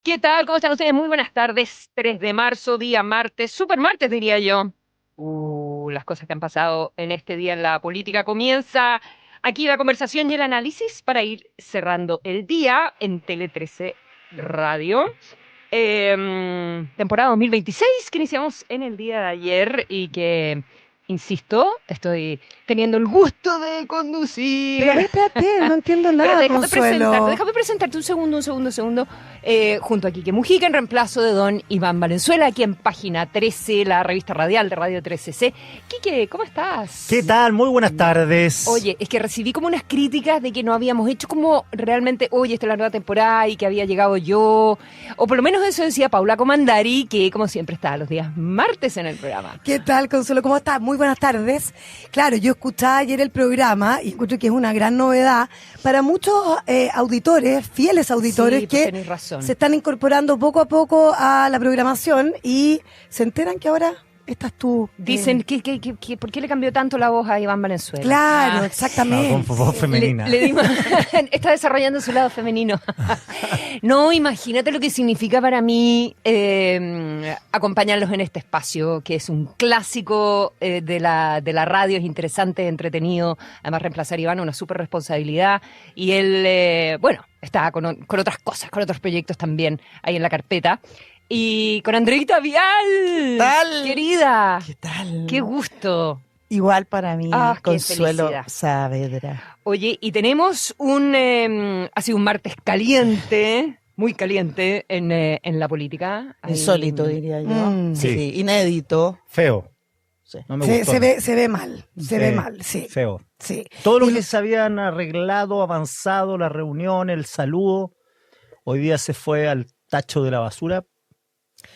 ¿Qué tal? ¿Cómo están ustedes? Muy buenas tardes. 3 de marzo, día martes, super martes diría yo. Las cosas que han pasado en este día en la política. Comienza aquí la conversación y el análisis para ir cerrando el día en Tele 13 Radio. Temporada 2026 que iniciamos en el día de ayer y que, insisto, estoy teniendo el gusto de conducir. Pero a ver, espérate, no entiendo Pero nada, Consuelo. déjame presentarte un segundo, junto a Quique Mujica en reemplazo de don Iván Valenzuela, aquí en Página 13, la revista radial de Radio 13C. Quique, ¿cómo estás? ¿Qué tal? Muy buenas tardes. Oye, es que recibí como unas críticas de que no habíamos hecho como realmente, oye, esta es la nueva temporada y que había llegado yo, o por lo menos eso decía Paula Comandari, que como siempre está los días martes en el programa. ¿Qué tal, Consuelo? ¿Cómo estás? Muy buenas tardes. Claro, yo escuchaba ayer el programa y encuentro que es una gran novedad para muchos auditores, fieles auditores, Sí, pues que tenés razón. se están incorporando poco a poco a la programación y se enteran que ahora estás tú. Dicen que ¿por qué le cambió tanto la voz a Iván Valenzuela? Claro, Ah. exactamente. Con voz femenina. Le dimos, está desarrollando su lado femenino. No, imagínate lo que significa para mí acompañarlos en este espacio, que es un clásico de la radio, es interesante, entretenido. Además, reemplazar a Iván, una súper responsabilidad. Y él, bueno, está con otras cosas, con otros proyectos también ahí en la carpeta. Y con Andreita Vial. ¿Qué tal? Querida. ¿Qué tal? Qué gusto. Igual para mí, Ah, qué Consuelo felicidad. Saavedra. Oye, y tenemos ha sido un martes caliente, muy caliente en la política. Ahí- Insólito, diría yo. Mm. Sí, inédito. Feo. Sí. No me Se, gustó. se ve, se ve mal, se ve mal, sí. Feo. Sí. Todo lo Y- que se habían arreglado, avanzado, la reunión, el saludo, hoy día se fue al tacho de la basura,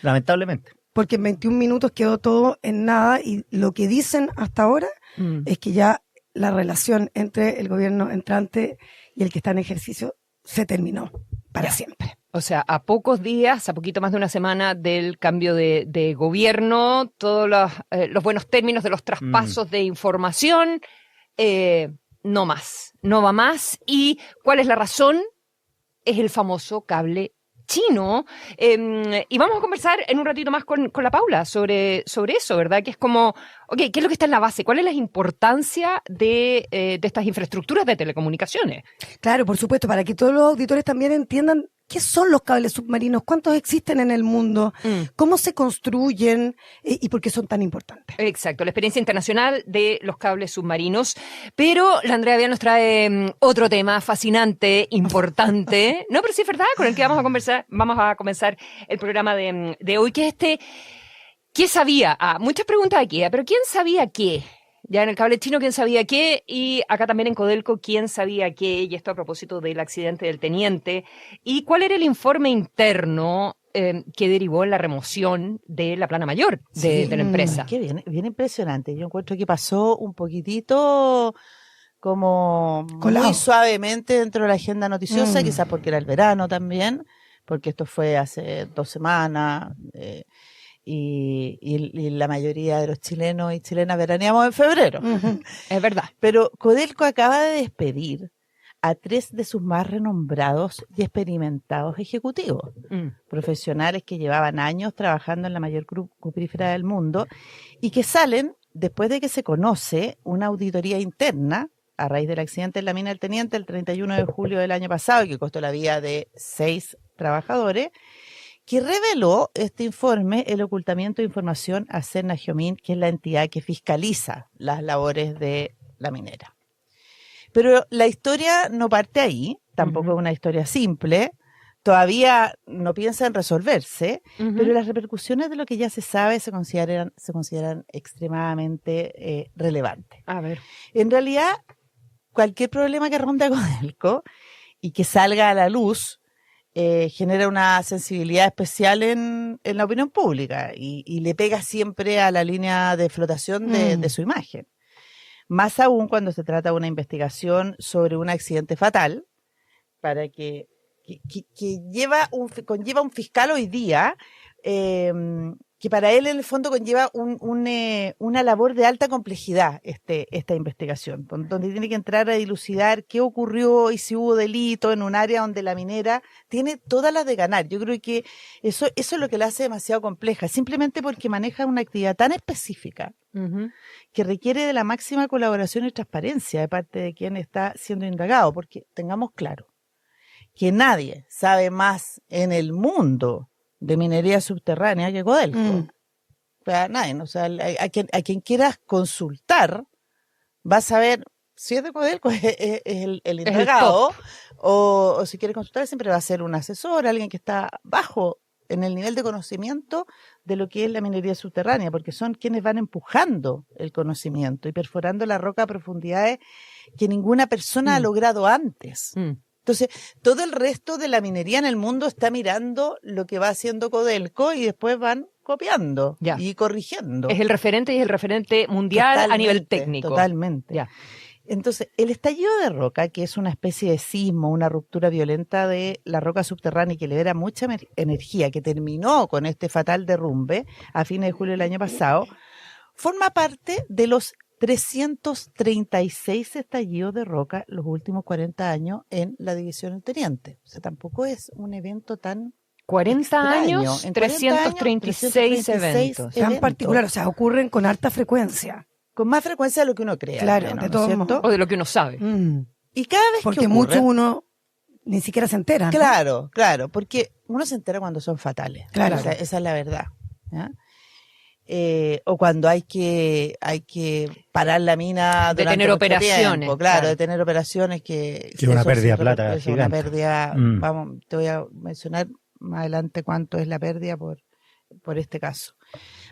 lamentablemente. Porque en 21 minutos quedó todo en nada y lo que dicen hasta ahora Mm. es que ya la relación entre el gobierno entrante y el que está en ejercicio se terminó para Ya. siempre. O sea, a pocos días, a poquito más de una semana del cambio de gobierno, todos los buenos términos de los traspasos de información, no más, no va más. ¿Y cuál es la razón? Es el famoso cable chino. Y vamos a conversar en un ratito más con la Paula sobre eso, ¿verdad? Que es como, ok, ¿qué es lo que está en la base? ¿Cuál es la importancia de estas infraestructuras de telecomunicaciones? Claro, por supuesto, para que todos los auditores también entiendan qué son los cables submarinos, cuántos existen en el mundo, cómo se construyen y por qué son tan importantes. Exacto, la experiencia internacional de los cables submarinos. Pero la Andrea Vial nos trae otro tema fascinante, importante. No, pero sí es verdad, con el que vamos a conversar, vamos a comenzar el programa de hoy, que es ¿qué sabía? Muchas preguntas aquí, pero ¿quién sabía qué? Ya en el cable chino, ¿quién sabía qué? Y acá también en Codelco, ¿quién sabía qué? Y esto a propósito del accidente del teniente. ¿Y cuál era el informe interno que derivó en la remoción de la plana mayor de la empresa? Qué bien, bien impresionante. Yo encuentro que pasó un poquitito como Colado. muy suavemente dentro de la agenda noticiosa, Mm. quizás porque era el verano también, porque esto fue hace 2 semanas. Y la mayoría de los chilenos y chilenas veraneamos en febrero. Ujú. Es verdad. Pero Codelco acaba de despedir a 3 de sus más renombrados y experimentados ejecutivos, profesionales que llevaban años trabajando en la mayor cuprífera del mundo y que salen después de que se conoce una auditoría interna a raíz del accidente en la mina del Teniente el 31 de julio del año pasado y que costó la vida de 6 trabajadores, que reveló este informe el ocultamiento de información a Cernagiomin, que es la entidad que fiscaliza las labores de la minera. Pero la historia no parte ahí, tampoco es una historia simple, todavía no piensa en resolverse, pero las repercusiones de lo que ya se sabe se consideran extremadamente relevantes. A ver. En realidad, cualquier problema que ronde a Codelco y que salga a la luz genera una sensibilidad especial en la opinión pública y le pega siempre a la línea de flotación de su imagen. Más aún cuando se trata de una investigación sobre un accidente fatal, para conlleva un fiscal hoy día que para él en el fondo conlleva una labor de alta complejidad esta investigación, donde tiene que entrar a dilucidar qué ocurrió y si hubo delito en un área donde la minera tiene todas las de ganar. Yo creo que eso es lo que la hace demasiado compleja, simplemente porque maneja una actividad tan específica que requiere de la máxima colaboración y transparencia de parte de quien está siendo indagado, porque tengamos claro que nadie sabe más en el mundo de minería subterránea que Codelco. O sea, nadie, ¿no? O sea, a quien quieras consultar, vas a ver si es de Codelco, es el indagado, o si quieres consultar, siempre va a ser un asesor, alguien que está bajo en el nivel de conocimiento de lo que es la minería subterránea, porque son quienes van empujando el conocimiento y perforando la roca a profundidades que ninguna persona ha logrado antes. Entonces, todo el resto de la minería en el mundo está mirando lo que va haciendo Codelco y después van copiando y corrigiendo. Es el referente y es el referente mundial a nivel técnico. Totalmente. Ya. Entonces, el estallido de roca, que es una especie de sismo, una ruptura violenta de la roca subterránea y que libera mucha energía, que terminó con este fatal derrumbe a fines de julio del año pasado, forma parte de los 336 estallidos de roca los últimos 40 años en la división del Teniente. O sea, tampoco es un evento tan 40 extraño. años, En 336 eventos. Tan particular, o sea, ocurren con harta frecuencia. Con más frecuencia de lo que uno cree. Claro, menos, de ¿no todos es cierto? modos. O de lo que uno sabe. Y cada vez Porque que ocurre, mucho uno ni siquiera se entera, ¿no? Claro, porque uno se entera cuando son fatales. Claro. Esa es la verdad. ¿Ya? O cuando hay que parar la mina De durante tener mucho operaciones, tiempo, claro. de tener operaciones que es una eso pérdida sí, de plata eso es una gigante. pérdida, Mm. vamos, te voy a mencionar más adelante cuánto es la pérdida por este caso.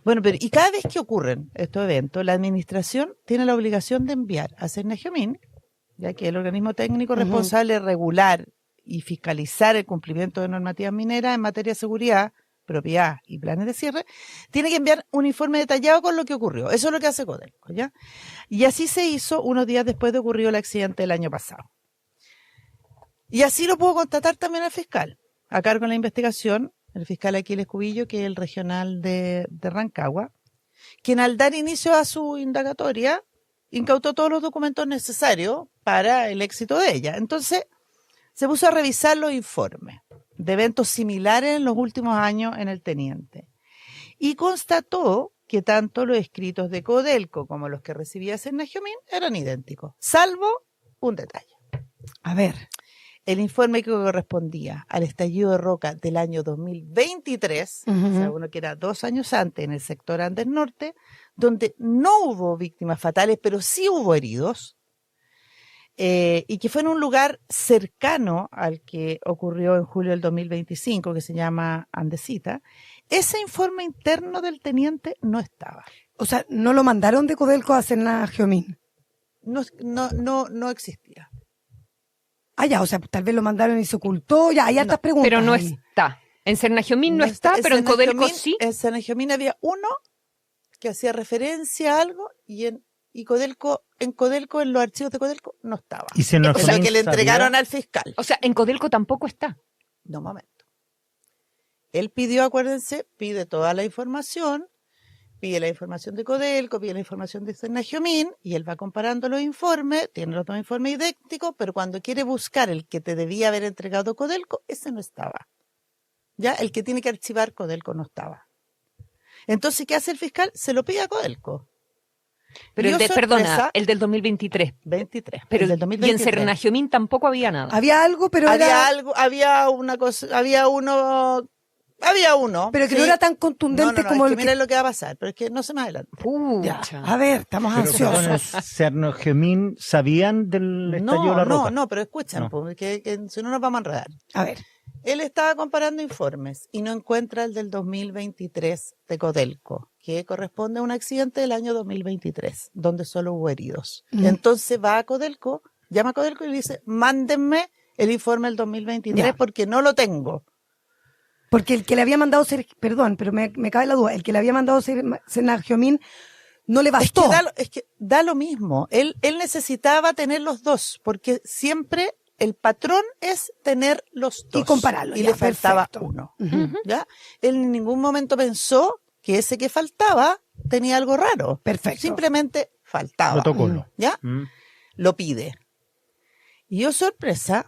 Bueno, pero y cada vez que ocurren estos eventos, la administración tiene la obligación de enviar a Cernagiomín, ya que el organismo técnico responsable de regular y fiscalizar el cumplimiento de normativas mineras en materia de seguridad, propiedad y planes de cierre, tiene que enviar un informe detallado con lo que ocurrió. Eso es lo que hace Codelco, ¿ya? Y así se hizo unos días después de ocurrido el accidente del año pasado. Y así lo pudo constatar también el fiscal, a cargo de la investigación, el fiscal Aquiles Cubillo, que es el regional de Rancagua, quien al dar inicio a su indagatoria incautó todos los documentos necesarios para el éxito de ella. Entonces, se puso a revisar los informes de eventos similares en los últimos años en el Teniente y constató que tanto los escritos de Codelco como los que recibía Cernagiomín eran idénticos, salvo un detalle. A ver. El informe que correspondía al estallido de roca del año 2023, o sea, uno que era 2 años antes en el sector Andes Norte, donde no hubo víctimas fatales, pero sí hubo heridos, y que fue en un lugar cercano al que ocurrió en julio del 2025, que se llama Andesita, ese informe interno del teniente no estaba. O sea, ¿no lo mandaron de Codelco a Cernagiomín? No existía. Ah, ya, o sea, tal vez lo mandaron y se ocultó. Ya, hay hartas preguntas. Pero no ahí. está. En Cernagiomín no está, pero en Codelco sí. En Cernagiomín había uno que hacía referencia a algo y en Codelco, en los archivos de Codelco, no estaba. Y Cernagiomín O sea, que le sabía- entregaron al fiscal. O sea, en Codelco tampoco está. No, momento. Él pidió, acuérdense, pide toda la información, pide la información de Codelco, pide la información de Cernagiomín, y él va comparando los informes, tiene los 2 informes idénticos, pero cuando quiere buscar el que te debía haber entregado Codelco, ese no estaba. Ya, el que tiene que archivar Codelco no estaba. Entonces, ¿qué hace el fiscal? Se lo pide a Codelco. Pero Dio perdona, sorpresa, el del 2023. 23. Pero el del y en 2023. Cernagiomín tampoco había nada. Había algo, pero Había era... algo, había una cosa, había uno, pero que no era tan contundente como es el que que... mira lo que va a pasar, pero es que no se me adelante. Ya. Pucha. A ver, estamos Pero, ansiosos. perdón, ¿Cernagiomín sabían del estallido de la roca? No, pero escuchan, No. porque si no nos vamos a enredar. A ver. Él estaba comparando informes y no encuentra el del 2023 de Codelco, que corresponde a un accidente del año 2023, donde solo hubo heridos. Entonces va a Codelco, llama a Codelco y le dice, mándenme el informe del 2023 Ya. porque no lo tengo. Porque el que le había mandado perdón, pero me cabe la duda, el que le había mandado Cernagiomín no le bastó. Es que da lo mismo. Él necesitaba tener los dos, porque siempre el patrón es tener los dos. Y compararlos, Y ya, le faltaba perfecto. uno. Ujú. ¿Ya? Él en ningún momento pensó que ese que faltaba tenía algo raro. Perfecto. Simplemente faltaba. Protocolo. ¿Ya? Lo pide. Y yo sorpresa,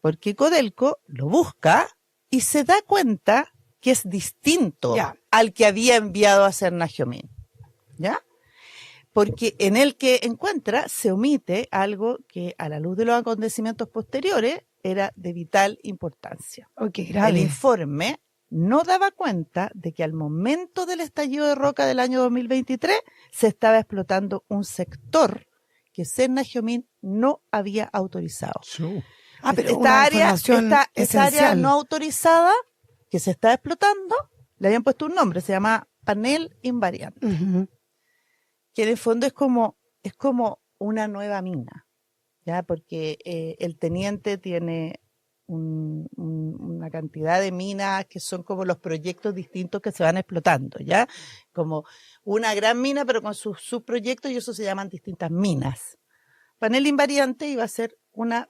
porque Codelco lo busca y se da cuenta que es distinto Ya. al que había enviado a Sernagiomín. ¿Ya? Porque en el que encuentra se omite algo que a la luz de los acontecimientos posteriores era de vital importancia. Ok, El grave. informe no daba cuenta de que al momento del estallido de Roca del año 2023 se estaba explotando un sector que Sernagiomín no había autorizado. Ah, pero Esta una área, información esta área esencial. no autorizada que se está explotando, le habían puesto un nombre, se llama panel invariante, Ujú. que en el fondo es como una nueva mina, ¿ya? Porque el teniente tiene una cantidad de minas que son como los proyectos distintos que se van explotando, ¿ya? Como una gran mina, pero con sus subproyectos, y eso se llaman distintas minas. Panel invariante iba a ser una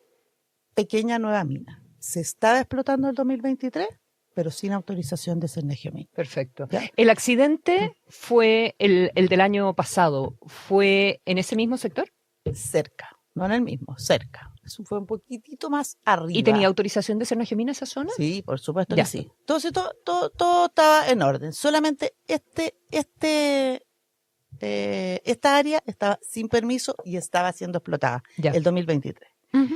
pequeña nueva mina. Se estaba explotando en el 2023, pero sin autorización de Sernagiomín. Perfecto. ¿Ya? ¿El accidente fue el del año pasado? ¿Fue en ese mismo sector? Cerca, no en el mismo, cerca. Eso fue un poquitito más arriba. ¿Y tenía autorización de Sernagiomín esa zona? Sí, por supuesto Ya. que sí. Entonces todo estaba en orden. Solamente esta área estaba sin permiso y estaba siendo explotada Ya. el 2023. Ujú.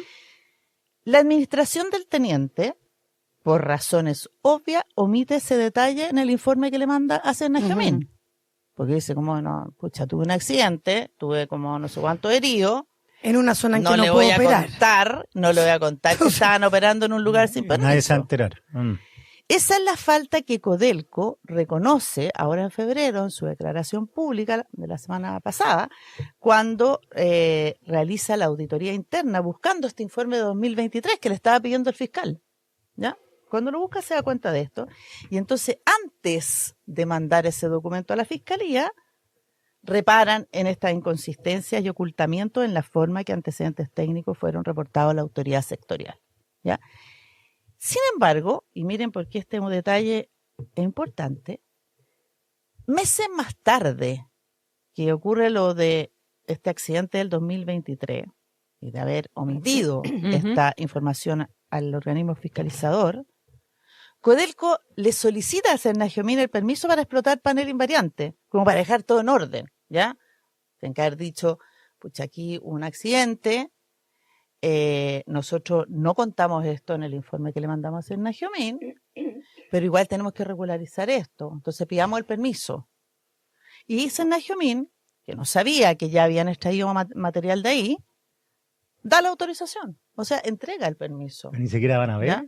La administración del teniente, por razones obvias, omite ese detalle en el informe que le manda a Sernagiomín. Ujú. Porque dice como, no, pucha, tuve un accidente, tuve como no sé cuánto herido, En una zona en no que le no voy puedo a operar. contar, no le voy a contar que estaban operando en un lugar sin permiso. Nadie se va a enterar. Esa es la falta que Codelco reconoce ahora en febrero en su declaración pública de la semana pasada, cuando realiza la auditoría interna buscando este informe de 2023 que le estaba pidiendo el fiscal. ¿Ya? Cuando lo busca se da cuenta de esto. Y entonces, antes de mandar ese documento a la fiscalía, reparan en estas inconsistencias y ocultamientos en la forma que antecedentes técnicos fueron reportados a la autoridad sectorial. ¿Ya? Sin embargo, y miren por qué este detalle es importante, meses más tarde que ocurre lo de este accidente del 2023 y de haber omitido esta información al organismo fiscalizador, Codelco le solicita a Sernagiomín el permiso para explotar panel invariante, como para dejar todo en orden, ¿ya? Tienen que haber dicho, pucha, aquí hubo un accidente, nosotros no contamos esto en el informe que le mandamos a Sernagiomín, pero igual tenemos que regularizar esto, entonces pidamos el permiso. Y Sernagiomín, que no sabía que ya habían extraído material de ahí, da la autorización, o sea, entrega el permiso. Ni siquiera van a ver. ¿Ya?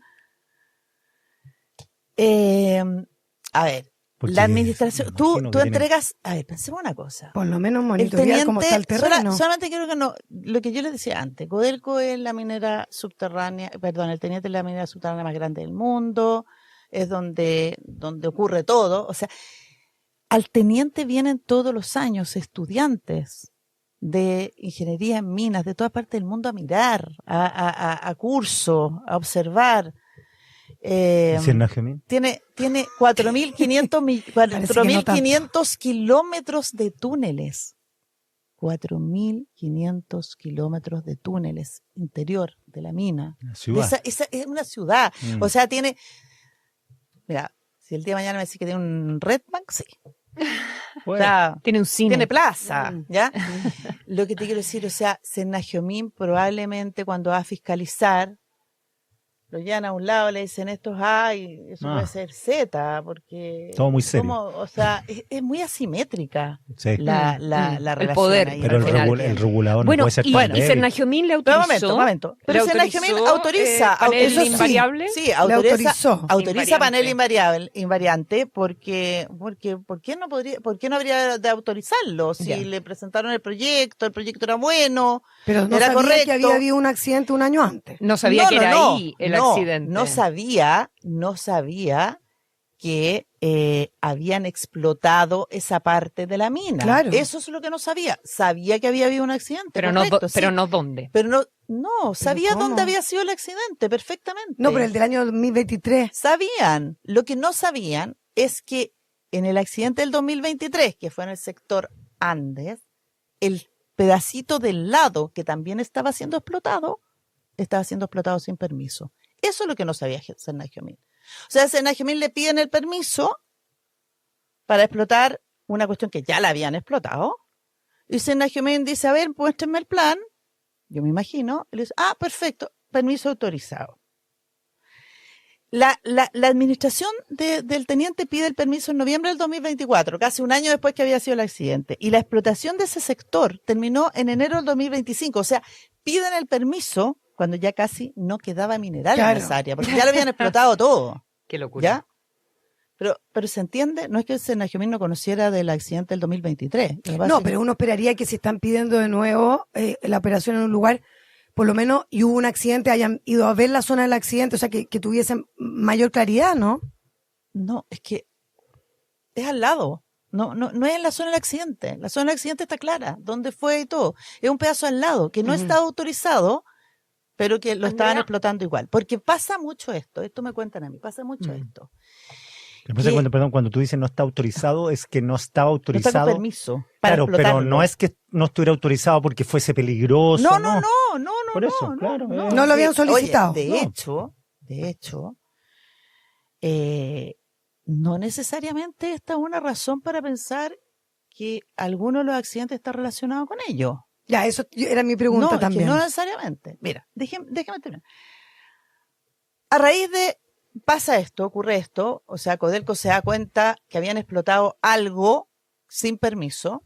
A ver, Porque la administración, me tú imagino que tienen- entregas, a ver, pensemos una cosa. Por lo menos El monitorear cómo está el terreno. solamente quiero que no, lo que yo les decía antes, Codelco es la minera subterránea, perdón, el teniente es la minera subterránea más grande del mundo, es donde ocurre todo, o sea, al teniente vienen todos los años estudiantes de ingeniería en minas de toda parte del mundo a mirar, a curso, a observar. ¿Y Sernagiomín? Tiene 4.500 kilómetros de túneles. 4.500 kilómetros de túneles interior de la mina. La ciudad. Esa es una ciudad. O sea, mira, si el día de mañana me dice que tiene un Red Bank, sí. O sea, Tiene un cine. tiene plaza, ¿ya? Lo que te quiero decir, o sea, Sernagiomín probablemente cuando va a fiscalizar, lo llevan a un lado, le dicen esto es A y eso puede ser Z, porque... Todo muy serio. O sea, es muy asimétrica Sí. la El relación poder, ahí. Pero el, al final. el regulador Bueno, no puede ser y, tan y débil. Sernagiomín le Pero autorizó. un momento. Pero le Sernagiomín autorizó, autoriza. panel eso sí. invariable. Sí, autoriza Invariante. panel invariante porque ¿por qué no habría de autorizarlo? Si Ya. le presentaron el proyecto era bueno, Pero no era sabía correcto. que había habido un accidente un año antes. No sabía que era ahí el accidente. No sabía que habían explotado esa parte de la mina. Claro. Eso es lo que no sabía. Sabía que había habido un accidente. pero no, correcto, sí. pero no dónde. Pero no, sabía ¿cómo? dónde había sido el accidente perfectamente. No, pero el del año 2023. Sabían. Lo que no sabían es que en el accidente del 2023, que fue en el sector Andes, el pedacito del lado que también estaba siendo explotado sin permiso. Eso es lo que no sabía Senagiomin. O sea, a Senagiomin le piden el permiso para explotar una cuestión que ya la habían explotado. Y Senagiomin dice, a ver, muéstrenme el plan. Yo me imagino. Y le dice, perfecto, permiso autorizado. La administración del teniente pide el permiso en noviembre del 2024, casi un año después que había sido el accidente. Y la explotación de ese sector terminó en enero del 2025. O sea, piden el permiso cuando ya casi no quedaba mineral en esa área, porque ya lo habían explotado todo. Qué locura. ¿Ya? Pero se entiende, no es que el Senagiomin no conociera del accidente del 2023. No, pero uno esperaría que si están pidiendo de nuevo la operación en un lugar, por lo menos, y hubo un accidente, hayan ido a ver la zona del accidente, o sea, que tuviesen mayor claridad, ¿no? No, es que es al lado. No es en la zona del accidente. La zona del accidente está clara, dónde fue y todo. Es un pedazo al lado, que no estaba autorizado, pero que lo estaban explotando igual. Porque pasa mucho esto me cuentan a mí, pasa mucho esto. Cuando tú dices no está autorizado, es que no estaba autorizado. No está con permiso para claro, explotarlo. pero no es que no estuviera autorizado porque fuese peligroso. No. Por eso, claro. No lo habían solicitado. Oye, de hecho, no necesariamente esta es una razón para pensar que alguno de los accidentes está relacionado con ello. Ya, eso era mi pregunta también. No necesariamente. Mira, déjame terminar. A raíz de ocurre esto, o sea, Codelco se da cuenta que habían explotado algo sin permiso.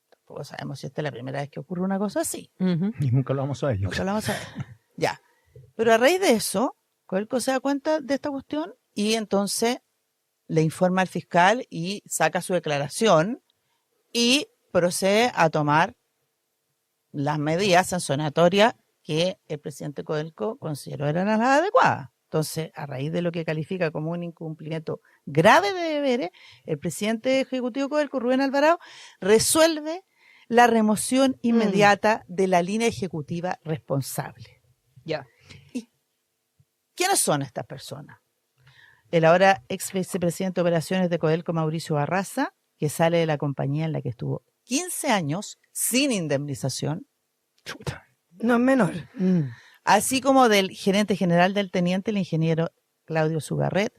Tampoco sabemos si esta es la primera vez que ocurre una cosa así. Y nunca lo vamos a ver. Ya. Pero a raíz de eso, Codelco se da cuenta de esta cuestión y entonces le informa al fiscal y saca su declaración y procede a tomar las medidas sancionatorias que el presidente Codelco consideró eran las adecuadas. Entonces, a raíz de lo que califica como un incumplimiento grave de deberes, el presidente ejecutivo Codelco, Rubén Alvarado, resuelve la remoción inmediata de la línea ejecutiva responsable. Ya. ¿Y quiénes son estas personas? El ahora ex vicepresidente de operaciones de Codelco, Mauricio Barraza, que sale de la compañía en la que estuvo 15 años sin indemnización. Chuta. No es menor. Así como del gerente general del teniente, el ingeniero Claudio Sugarret,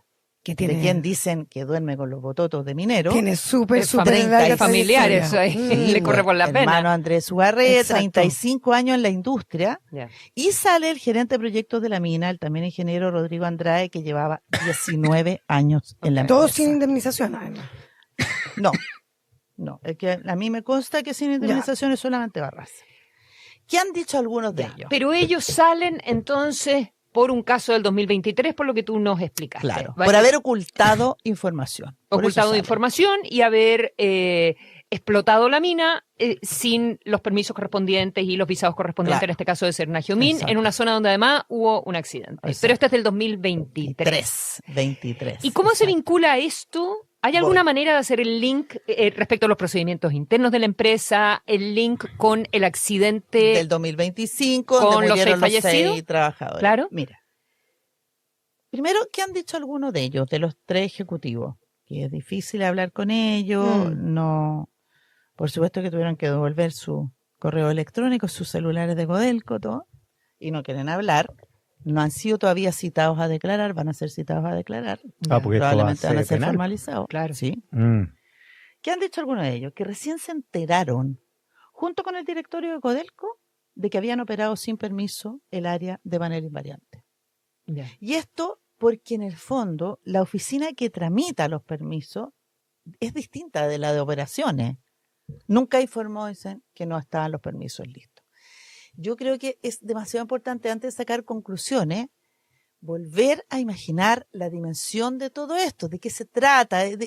de quien dicen que duerme con los bototos de minero. Tiene súper larga familiar eso ahí. Le corre por las venas. Hermano Andrés Sugarret, Exacto. 35 años en la industria. Yeah. Y sale el gerente de proyectos de la mina, el también ingeniero Rodrigo Andrade, que llevaba 19 años en la empresa. Todos sin indemnización, además. No, es que a mí me consta que sin indemnización es solamente Barraza. ¿Qué han dicho algunos de ellos? Pero ellos salen entonces por un caso del 2023, por lo que tú nos explicaste. Claro, ¿Vale? por haber ocultado información. Ocultado información y haber explotado la mina sin los permisos correspondientes y los visados correspondientes, en este caso de Senagiomin, en una zona donde además hubo un accidente. Exacto. Pero este es del 2023. 23. ¿Y cómo se vincula esto? ¿Hay alguna manera de hacer el link respecto a los procedimientos internos de la empresa, el link con el accidente del 2025, con donde murieron los 6 trabajadores? Claro. Mira, primero, ¿qué han dicho algunos de ellos, de los 3 ejecutivos? Que es difícil hablar con ellos, no, por supuesto que tuvieron que devolver su correo electrónico, sus celulares de Codelco, todo, y no quieren hablar. No han sido todavía citados a declarar, van a ser citados a declarar. Porque probablemente van a ser formalizados. Claro. Sí. ¿Qué han dicho algunos de ellos? Que recién se enteraron, junto con el directorio de Codelco, de que habían operado sin permiso el área de manera invariante. Yeah. Y esto porque en el fondo la oficina que tramita los permisos es distinta de la de operaciones. Nunca informó, dicen, que no estaban los permisos listos. Yo creo que es demasiado importante, antes de sacar conclusiones, volver a imaginar la dimensión de todo esto, de qué se trata. Esta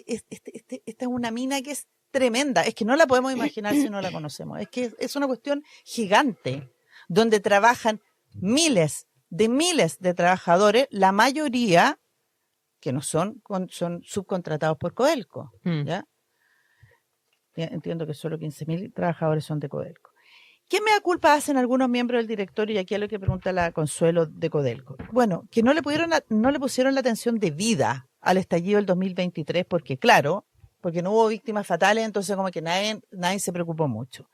es una mina que es tremenda, es que no la podemos imaginar si no la conocemos. Es que es una cuestión gigante, donde trabajan miles de trabajadores, la mayoría que no son subcontratados por Codelco. ¿Ya? Entiendo que solo 15.000 trabajadores son de Codelco. ¿Qué mea culpa hacen algunos miembros del directorio? Y aquí es lo que pregunta la Consuelo de Codelco. Bueno, que no le pusieron la atención debida al estallido del 2023, porque claro, porque no hubo víctimas fatales, entonces como que nadie se preocupó mucho.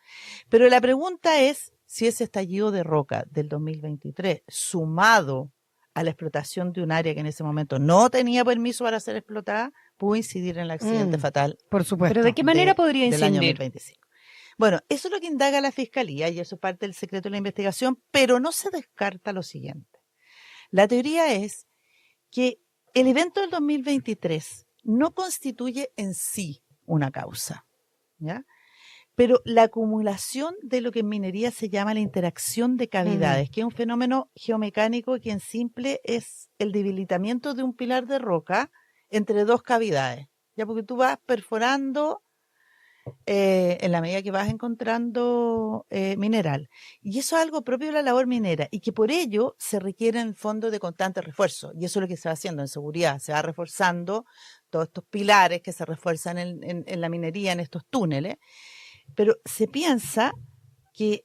Pero la pregunta es si ese estallido de roca del 2023, sumado a la explotación de un área que en ese momento no tenía permiso para ser explotada, pudo incidir en el accidente fatal. Por supuesto. Pero ¿de qué manera podría del año incidir? 2025. Bueno, eso es lo que indaga la Fiscalía y eso es parte del secreto de la investigación, pero no se descarta lo siguiente. La teoría es que el evento del 2023 no constituye en sí una causa, ¿ya? Pero la acumulación de lo que en minería se llama la interacción de cavidades, que es un fenómeno geomecánico que en simple es el debilitamiento de un pilar de roca entre dos cavidades, ya porque tú vas perforando en la medida que vas encontrando mineral. Y eso es algo propio de la labor minera y que por ello se requiere en el fondo de constante refuerzo. Y eso es lo que se va haciendo en seguridad. Se va reforzando todos estos pilares que se refuerzan en la minería, en estos túneles. Pero se piensa que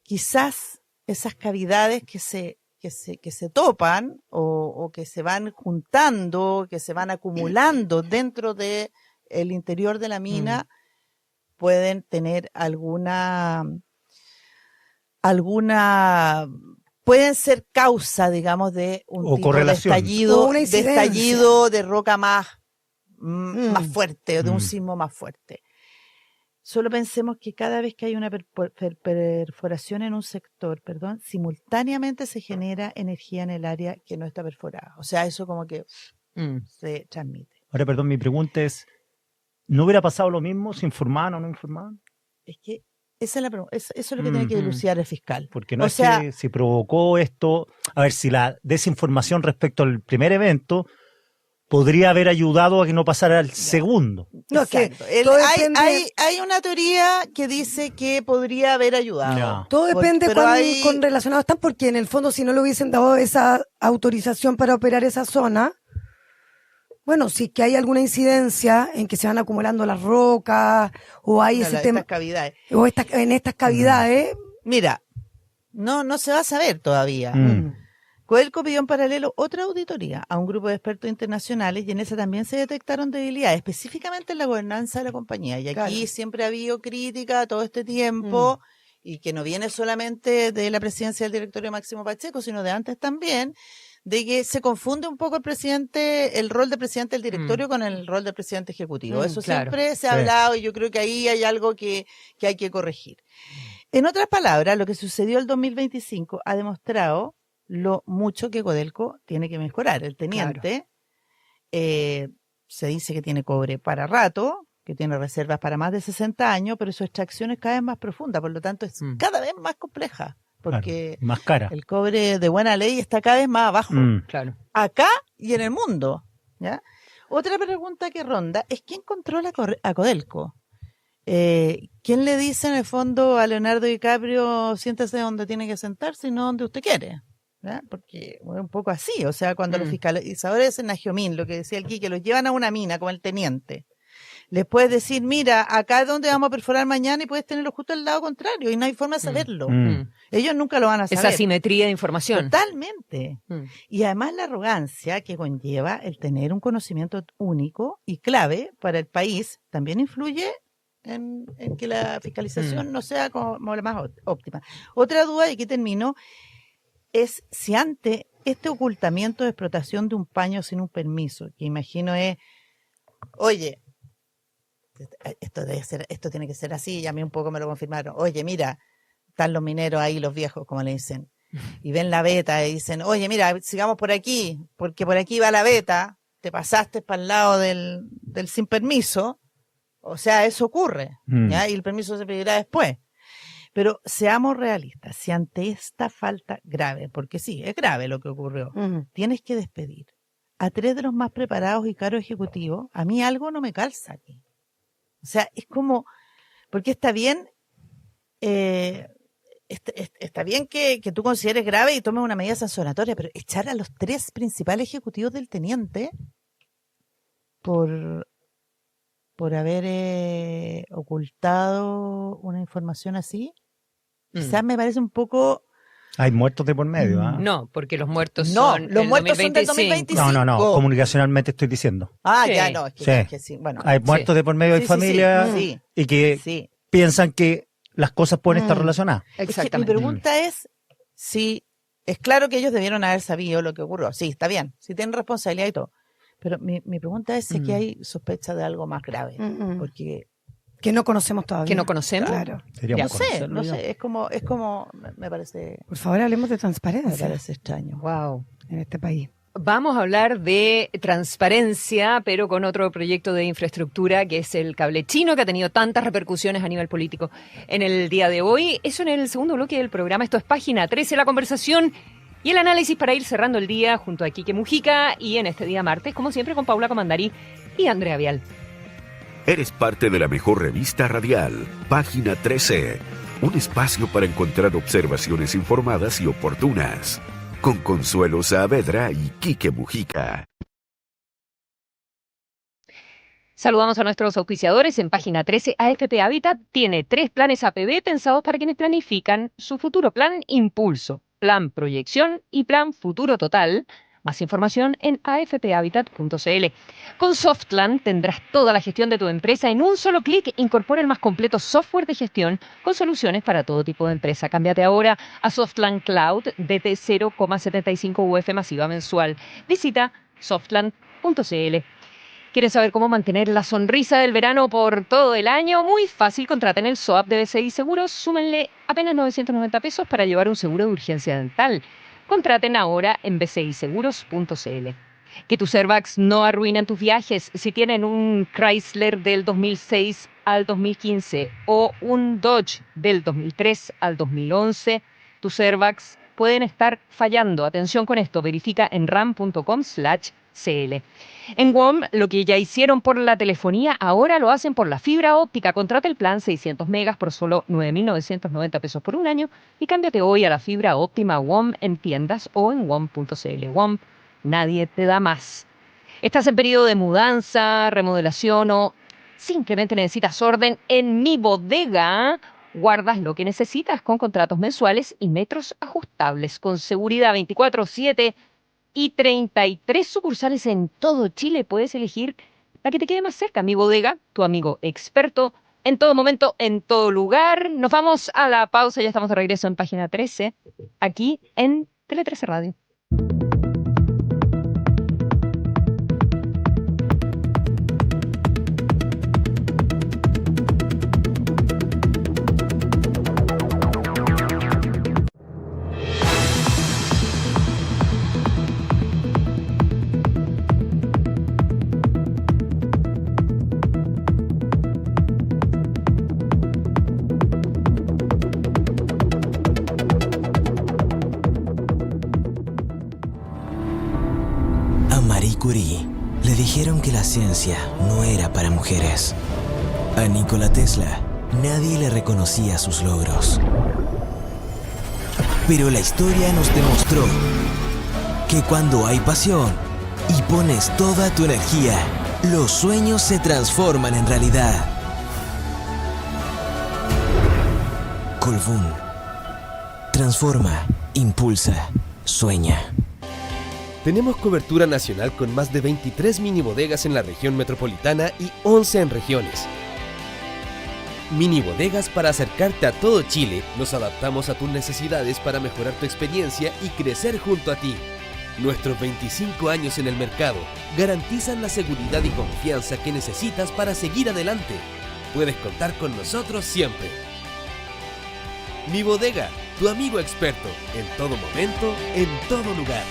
quizás esas cavidades que se topan o que se van juntando, que se van acumulando dentro del interior de la mina, pueden tener pueden ser causa, digamos, de un O tipo correlación. O una de incidencia. estallido de roca más fuerte, o de un sismo más fuerte. Solo pensemos que cada vez que hay una perforación en un sector, simultáneamente se genera energía en el área que no está perforada. O sea, eso como que se transmite. Ahora, perdón, mi pregunta es, ¿no hubiera pasado lo mismo si informaban o no informaban? Es que esa es la pregunta. Eso es lo que tiene que dilucidar el fiscal. Porque no que si provocó esto, a ver, si la desinformación respecto al primer evento podría haber ayudado a que no pasara al segundo. No, es que Exacto. todo depende, Hay una teoría que dice que podría haber ayudado. Ya. todo depende Pero con relacionado están, porque en el fondo si no le hubiesen dado esa autorización para operar esa zona, bueno, si que hay alguna incidencia en que se van acumulando las rocas o hay ese tema estas cavidades. o en estas cavidades, Mira, no se va a saber todavía. Codelco pidió en paralelo otra auditoría a un grupo de expertos internacionales y en esa también se detectaron debilidades, específicamente en la gobernanza de la compañía. Y aquí siempre ha habido crítica todo este tiempo y que no viene solamente de la presidencia del directorio Máximo Pacheco, sino de antes también, de que se confunde un poco el rol de presidente del directorio con el rol del presidente ejecutivo. Eso siempre se ha hablado y yo creo que ahí hay algo que hay que corregir. En otras palabras, lo que sucedió el 2025 ha demostrado lo mucho que Codelco tiene que mejorar. El teniente se dice que tiene cobre para rato, que tiene reservas para más de 60 años, pero su extracción es cada vez más profunda, por lo tanto es cada vez más compleja, porque más cara. el cobre de buena ley está cada vez más abajo, acá y en el mundo, ¿ya? Otra pregunta que ronda es ¿quién controla a Codelco? ¿Quién le dice en el fondo a Leonardo DiCaprio siéntese donde tiene que sentarse y no donde usted quiere? ¿Ya? Porque es un poco así, o sea, cuando los fiscalizadores en Nagiomín, lo que decía el que los llevan a una mina como el teniente, les puedes decir, mira, acá es donde vamos a perforar mañana y puedes tenerlo justo al lado contrario y no hay forma de saberlo. Ellos nunca lo van a saber. Esa asimetría de información. Totalmente. Y además la arrogancia que conlleva el tener un conocimiento único y clave para el país también influye en que la fiscalización no sea como la más óptima. Otra duda, y aquí termino, es si ante este ocultamiento de explotación de un paño sin un permiso, que imagino es, oye, esto tiene que ser así, y a mí un poco me lo confirmaron, oye, mira, están los mineros ahí, los viejos, como le dicen, y ven la veta y dicen, oye, mira, sigamos por aquí, porque por aquí va la veta, te pasaste para el lado del sin permiso, o sea, eso ocurre, ¿ya? Y el permiso se pedirá después. Pero seamos realistas, si ante esta falta grave, porque sí, es grave lo que ocurrió, tienes que despedir a 3 de los más preparados y caros ejecutivos, a mí algo no me calza aquí. O sea, es como, porque está bien, está bien que tú consideres grave y tomes una medida sancionatoria, pero echar a los 3 principales ejecutivos del teniente por haber ocultado una información así, quizás me parece un poco Hay muertos de por medio, ¿ah? No, porque los muertos No, son los el muertos son del 2025. No. Comunicacionalmente estoy diciendo. Ah, Sí. ya no, es que, Sí. es que sí. Bueno, Hay muertos de por medio, hay Sí, sí, familias sí. y que sí. piensan que las cosas pueden estar relacionadas. Es que mi Exactamente. pregunta es si es claro que ellos debieron haber sabido lo que ocurrió. Sí, está bien, si tienen responsabilidad y todo. Pero mi pregunta es si aquí hay sospecha de algo más grave. Porque Que no conocemos todavía. Que no conocemos. Claro. Deberíamos no sé, conocerlo no ya. sé, es como me parece Por favor, hablemos de transparencia extraño. Wow. en este país. Vamos a hablar de transparencia, pero con otro proyecto de infraestructura que es el cable chino, que ha tenido tantas repercusiones a nivel político en el día de hoy. Eso en el segundo bloque del programa. Esto es Página 13, la conversación y el análisis para ir cerrando el día junto a Quique Mujica y en este día martes, como siempre, con Paula Comandari y Andrea Vial. Eres parte de la mejor revista radial, Página 13, un espacio para encontrar observaciones informadas y oportunas, con Consuelo Saavedra y Quique Mujica. Saludamos a nuestros auspiciadores en Página 13. AFP Habitat tiene 3 planes APB pensados para quienes planifican su futuro. Plan Impulso, Plan Proyección y Plan Futuro Total. Más información en afphabitat.cl. Con Softland tendrás toda la gestión de tu empresa en un solo clic. Incorpora el más completo software de gestión con soluciones para todo tipo de empresa. Cámbiate ahora a Softland Cloud desde 0,75 UF masiva mensual. Visita softland.cl. ¿Quieren saber cómo mantener la sonrisa del verano por todo el año? Muy fácil, contraten el SOAP de BCI Seguros, súmenle apenas 990 pesos para llevar un seguro de urgencia dental. Contraten ahora en bciseguros.cl. Que tus airbags no arruinen tus viajes. Si tienen un Chrysler del 2006 al 2015 o un Dodge del 2003 al 2011, tus airbags pueden estar fallando. Atención con esto, verifica en ram.com/cl. En WOM, lo que ya hicieron por la telefonía, ahora lo hacen por la fibra óptica. Contrata el plan 600 megas por solo 9.990 pesos por un año y cámbiate hoy a la fibra óptima WOM en tiendas o en WOM.cl. WOM, nadie te da más. ¿Estás en periodo de mudanza, remodelación o simplemente necesitas orden? En Mi Bodega guardas lo que necesitas con contratos mensuales y metros ajustables con seguridad 24/7 y 33 sucursales en todo Chile. Puedes elegir la que te quede más cerca. Mi Bodega, tu amigo experto, en todo momento, en todo lugar. Nos vamos a la pausa, ya estamos de regreso en Página 13, aquí en Tele 13 Radio. Curie le dijeron que la ciencia no era para mujeres. A Nikola Tesla nadie le reconocía sus logros. Pero la historia nos demostró que cuando hay pasión y pones toda tu energía, los sueños se transforman en realidad. Colbún. Transforma, impulsa, sueña. Tenemos cobertura nacional con más de 23 mini bodegas en la región metropolitana y 11 en regiones. Mini bodegas para acercarte a todo Chile. Nos adaptamos a tus necesidades para mejorar tu experiencia y crecer junto a ti. Nuestros 25 años en el mercado garantizan la seguridad y confianza que necesitas para seguir adelante. Puedes contar con nosotros siempre. Mi Bodega, tu amigo experto, en todo momento, en todo lugar.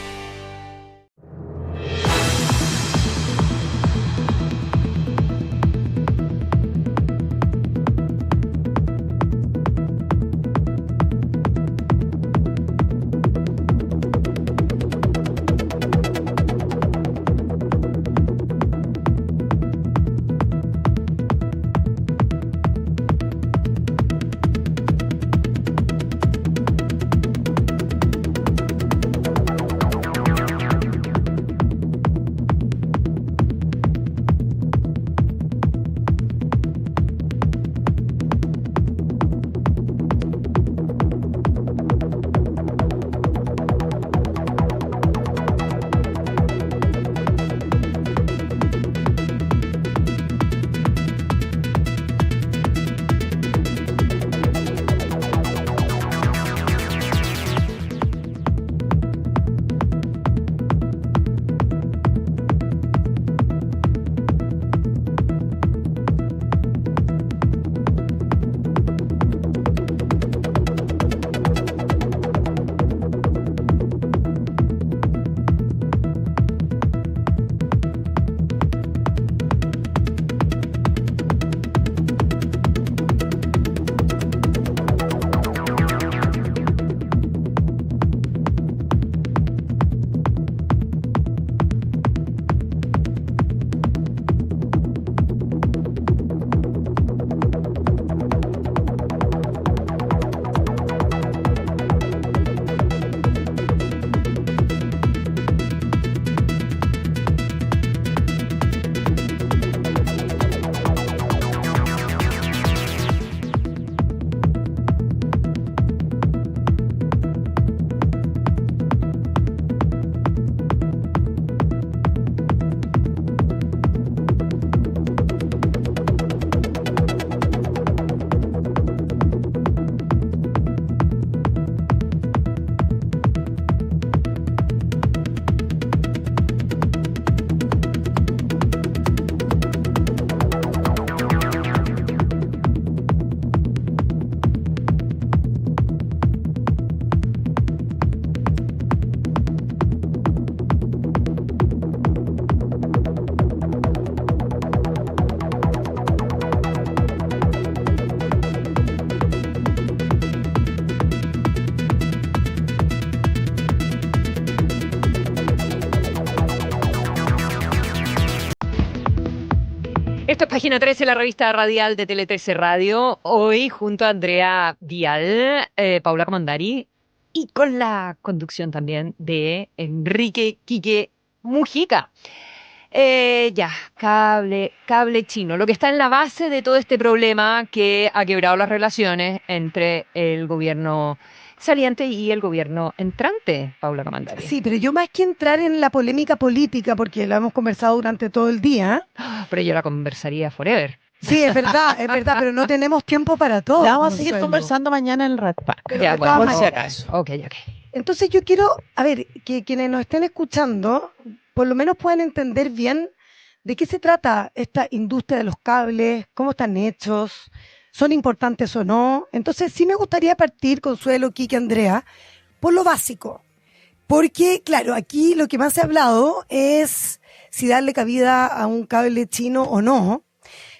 Página 13, la revista radial de Tele 13 Radio. Hoy junto a Andrea Vial, Paula Comandari y con la conducción también de Enrique Quique Mujica. Cable chino. Lo que está en la base de todo este problema que ha quebrado las relaciones entre el gobierno saliente y el gobierno entrante, Paula Comandari. Sí, pero yo más que entrar en la polémica política, porque la hemos conversado durante todo el día. Pero yo la conversaría forever. Sí, es verdad, pero no tenemos tiempo para todo. La vamos a seguir Consuelo. conversando mañana en el Rat Pack. Pero Ya, de bueno, todas por si maneras. acaso. Ok. Entonces yo quiero, a ver, que quienes nos estén escuchando, por lo menos puedan entender bien de qué se trata esta industria de los cables, cómo están hechos, son importantes o no. Entonces sí me gustaría partir, Consuelo, Quique, Andrea, por lo básico. Porque, claro, aquí lo que más se ha hablado es si darle cabida a un cable chino o no,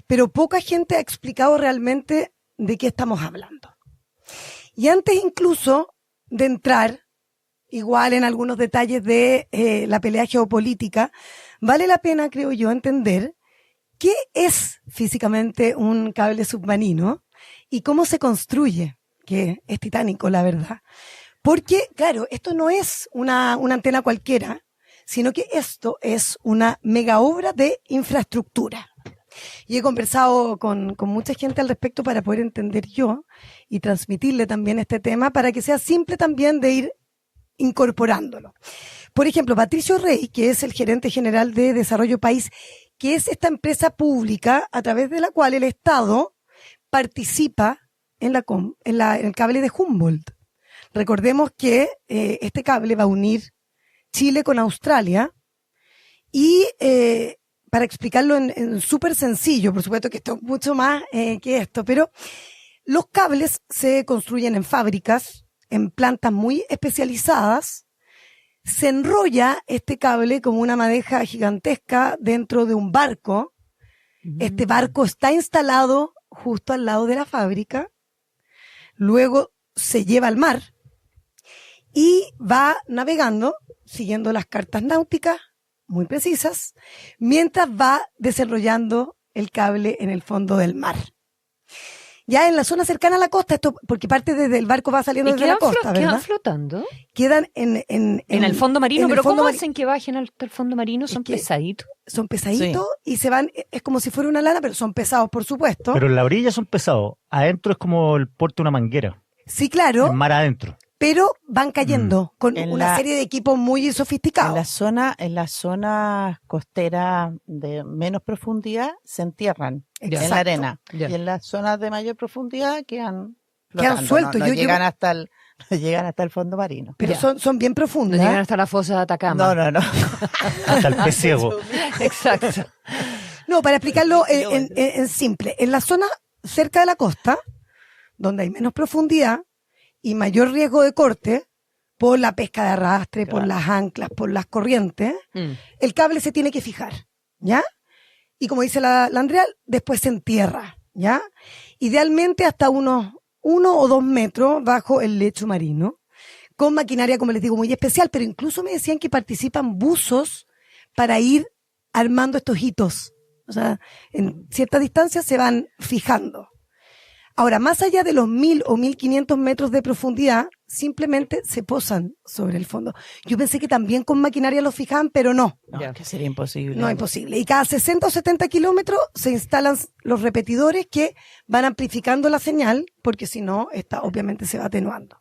pero poca gente ha explicado realmente de qué estamos hablando. Y antes incluso de entrar, igual en algunos detalles de la pelea geopolítica, vale la pena, creo yo, entender qué es físicamente un cable submarino y cómo se construye, que es titánico, la verdad. Porque, claro, esto no es una antena cualquiera, sino que esto es una mega obra de infraestructura. Y he conversado con mucha gente al respecto para poder entender yo y transmitirle también este tema para que sea simple también de ir incorporándolo. Por ejemplo, Patricio Rey, que es el gerente general de Desarrollo País, que es esta empresa pública a través de la cual el Estado participa en el cable de Humboldt. Recordemos que este cable va a unir Chile con Australia y para explicarlo en súper sencillo, por supuesto que esto es mucho más que esto, pero los cables se construyen en fábricas, en plantas muy especializadas. Se enrolla este cable como una madeja gigantesca dentro de un barco. Este barco está instalado justo al lado de la fábrica. Luego se lleva al mar y va navegando siguiendo las cartas náuticas muy precisas, mientras va desarrollando el cable en el fondo del mar. Ya en la zona cercana a la costa, esto porque parte desde el barco va saliendo ¿Y desde la costa, quedan ¿verdad? flotando? Quedan En el fondo marino, en el pero fondo ¿cómo hacen que bajen al fondo marino? ¿Son que- pesaditos? Son pesaditos y se van, es como si fuera una lana, pero son pesados, por supuesto. Pero en la orilla son pesados. Adentro es como el porte de una manguera. Sí, claro, En mar adentro. pero van cayendo con En una la- serie de equipos muy sofisticados. En la zona costera de menos profundidad se entierran en Exacto. la arena. Ya. Y en las zonas de mayor profundidad quedan Quedan sueltos. No Yo llegan llego- no llegan hasta el fondo marino. Pero Ya. son bien No profundas. llegan hasta la fosa de Atacama. No. Hasta el pez ciego. Exacto. No, para explicarlo en simple, en la zona cerca de la costa, donde hay menos profundidad y mayor riesgo de corte por la pesca de arrastre, por las anclas, por las corrientes, el cable se tiene que fijar, ¿ya? Y como dice la Andrea, después se entierra, ¿ya? Idealmente hasta unos 1 o 2 metros bajo el lecho marino, con maquinaria, como les digo, muy especial, pero incluso me decían que participan buzos para ir armando estos hitos. O sea, en cierta distancia se van fijando. Ahora, más allá de los 1000 o 1500 metros de profundidad, simplemente se posan sobre el fondo. Yo pensé que también con maquinaria los fijaban, pero no. No, Ya. que sería imposible. No es imposible. Y cada 60 o 70 kilómetros se instalan los repetidores que van amplificando la señal, porque si no, esta obviamente se va atenuando.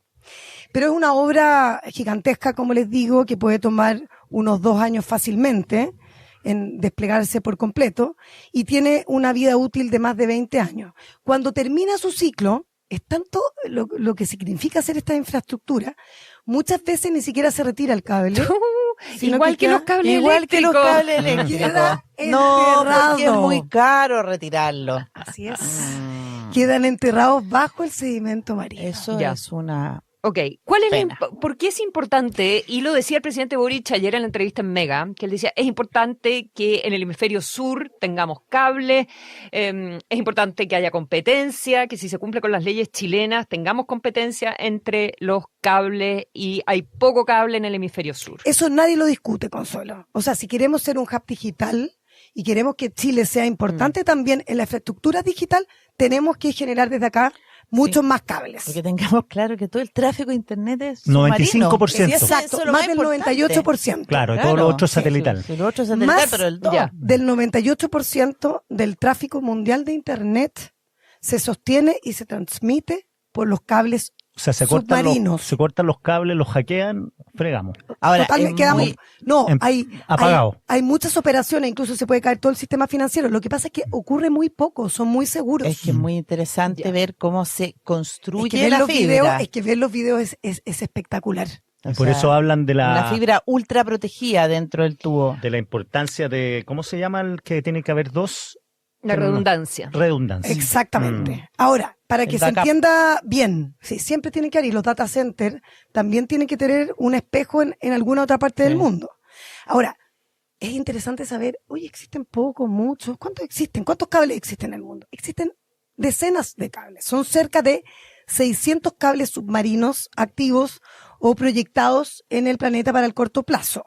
Pero es una obra gigantesca, como les digo, que puede tomar unos 2 años fácilmente en desplegarse por completo y tiene una vida útil de más de 20 años. Cuando termina su ciclo, es tanto lo que significa hacer esta infraestructura, muchas veces ni siquiera se retira el cable. sino Igual que queda- los cables Igual que los eléctricos. cables eléctricos. Queda No, enterrado. porque es muy caro retirarlo. Así es. Quedan enterrados bajo el sedimento marino. Eso Ya. es una... Ok, ¿cuál es Pena. ¿por qué es importante? Y lo decía el presidente Boric ayer en la entrevista en Mega, que él decía, es importante que en el hemisferio sur tengamos cable, es importante que haya competencia, que si se cumple con las leyes chilenas tengamos competencia entre los cables y hay poco cable en el hemisferio sur. Eso nadie lo discute, Consuelo. O sea, si queremos ser un hub digital y queremos que Chile sea importante también en la infraestructura digital, tenemos que generar desde acá muchos más cables. Porque tengamos claro que todo el tráfico de internet es submarino. 95%. Exacto, Eso es lo más del importante. 98%. Claro, y todo lo otro es satelital. Sí, lo otro es satelital, Más pero el 2. ya. Del 98% del tráfico mundial de internet se sostiene y se transmite por los cables O sea, se cortan submarinos. se cortan los cables, los hackean, fregamos. Ahora, Totalmente, es quedamos. muy- No, Em- hay apagado. hay muchas operaciones, incluso se puede caer todo el sistema financiero. Lo que pasa es que ocurre muy poco, son muy seguros. es que es muy interesante Ya. ver cómo se construye Es que ver la los fibra. videos, es que ver los videos es espectacular. O Por sea, eso hablan de una la fibra ultra protegida dentro del tubo. importancia de, ¿cómo se llama el que tiene que haber dos? La redundancia. Redundancia. Exactamente. Ahora, para que El se backup. entienda bien, sí, siempre tiene que haber, y los data centers también tienen que tener un espejo en alguna otra parte del Sí. mundo. Ahora, es interesante saber, oye, existen pocos, muchos, ¿cuántos existen? ¿Cuántos cables existen en el mundo? Existen decenas de cables, son cerca de 600 cables submarinos activos o proyectados en el planeta para el corto plazo.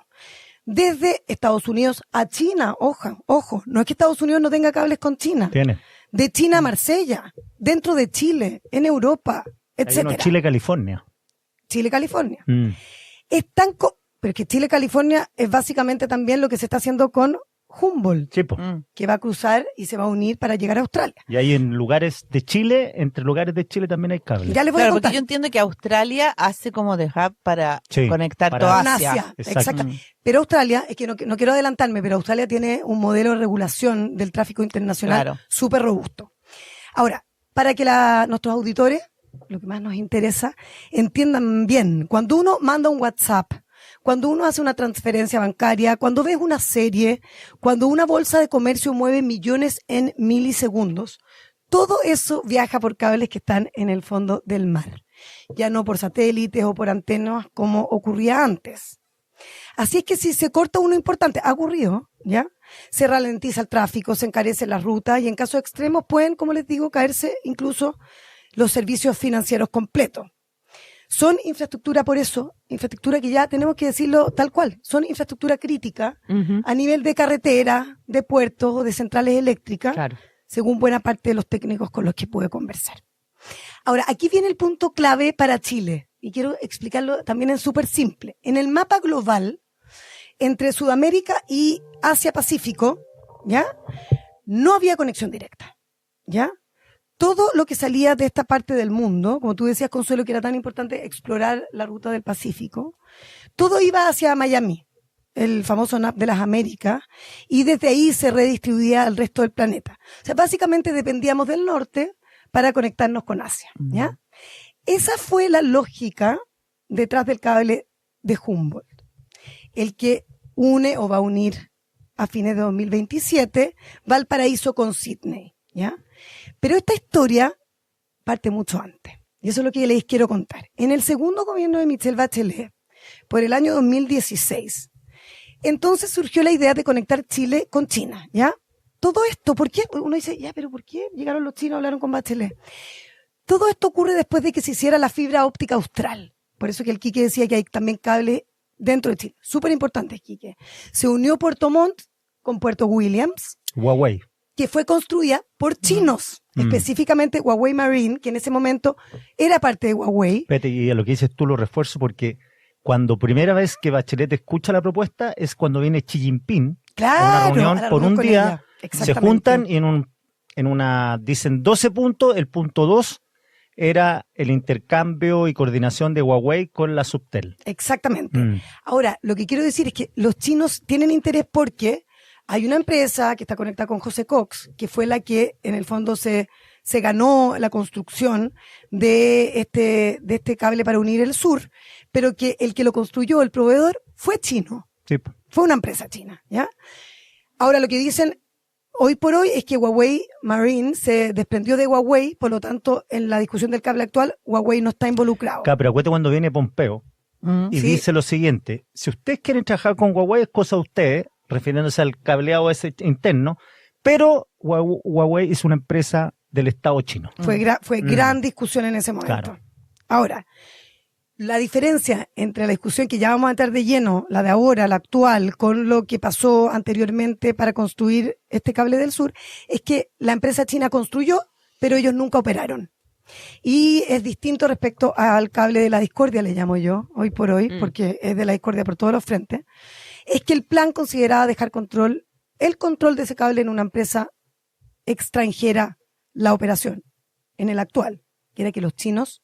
Desde Estados Unidos a China, ojo, no es que Estados Unidos no tenga cables con China. Tiene. De China a Marsella, dentro de Chile, en Europa, Hay uno en etcétera. Chile, California. Chile, California. Mm. Pero es que Chile, California es básicamente también lo que se está haciendo con Humboldt, Sí, po. que va a cruzar y se va a unir para llegar a Australia. Y ahí en lugares de Chile, entre lugares de Chile también hay cables. Ya les voy Claro, a porque contar. yo entiendo que Australia hace como de hub para Sí, conectar para- toda Con Asia. Asia, Exacto. exacto. Mm. Pero Australia, es que no quiero adelantarme, pero Australia tiene un modelo de regulación del tráfico internacional Claro. súper robusto. Ahora, para que nuestros auditores, lo que más nos interesa, entiendan bien, cuando uno manda un WhatsApp, cuando uno hace una transferencia bancaria, cuando ves una serie, cuando una bolsa de comercio mueve millones en milisegundos, todo eso viaja por cables que están en el fondo del mar, ya no por satélites o por antenas como ocurría antes. Así es que si se corta uno importante, ha ocurrido, ¿ya? Se ralentiza el tráfico, se encarece la ruta y en casos extremos pueden, como les digo, caerse incluso los servicios financieros completos. Son infraestructura, por eso, infraestructura que ya tenemos que decirlo tal cual, son infraestructura crítica Ujú. a nivel de carretera, de puertos o de centrales eléctricas, Claro. según buena parte de los técnicos con los que pude conversar. Ahora, aquí viene el punto clave para Chile, y quiero explicarlo también en súper simple. En el mapa global, entre Sudamérica y Asia-Pacífico, ¿ya? No había conexión directa, ¿ya? Todo lo que salía de esta parte del mundo, como tú decías, Consuelo, que era tan importante explorar la ruta del Pacífico, todo iba hacia Miami, el famoso NAP de las Américas, y desde ahí se redistribuía al resto del planeta. O sea, básicamente dependíamos del norte para conectarnos con Asia, ¿ya? Esa fue la lógica detrás del cable de Humboldt, el que une o va a unir a fines de 2027 Valparaíso con Sydney, ¿ya? Pero esta historia parte mucho antes, y eso es lo que les quiero contar. En el segundo gobierno de Michelle Bachelet, por el año 2016, entonces surgió la idea de conectar Chile con China, ¿ya? Todo esto, ¿por qué? Uno dice, ya, pero ¿por qué llegaron los chinos, hablaron con Bachelet? Todo esto ocurre después de que se hiciera la fibra óptica austral. Por eso que el Quique decía que hay también cable dentro de Chile. Súper importante, Quique. Se unió Puerto Montt con Puerto Williams, Huawei. que fue construida por chinos, específicamente Huawei Marine, que en ese momento era parte de Huawei. Espérate, y a lo que dices tú lo refuerzo porque cuando primera vez que Bachelet escucha la propuesta es cuando viene Xi Jinping Claro, a una reunión a la por reunión un con día, ella. se Exactamente. juntan y en una dicen 12 puntos, el punto 2 era el intercambio y coordinación de Huawei con la Subtel. Exactamente. Mm. Ahora, lo que quiero decir es que los chinos tienen interés porque hay una empresa que está conectada con José Cox, que fue la que en el fondo se ganó la construcción de este cable para unir el sur, pero que el que lo construyó, el proveedor, fue chino. Sí. Fue una empresa china, ¿ya? Ahora, lo que dicen hoy por hoy es que Huawei Marine se desprendió de Huawei, por lo tanto, en la discusión del cable actual, Huawei no está involucrado. Claro, pero acuérdate cuando viene Pompeo y Sí. dice lo siguiente: si ustedes quieren trabajar con Huawei es cosa de ustedes, refiriéndose al cableado ese interno, pero Huawei es una empresa del Estado chino. Fue gran discusión en ese momento. Claro. Ahora, La diferencia entre la discusión que ya vamos a entrar de lleno, la de ahora, la actual, con lo que pasó anteriormente para construir este cable del sur, es que la empresa china construyó, pero ellos nunca operaron. Y es distinto respecto al cable de la discordia, le llamo yo, hoy por hoy, porque es de la discordia por todos los frentes. Es que el plan consideraba dejar el control de ese cable en una empresa extranjera, la operación, en el actual, que era que los chinos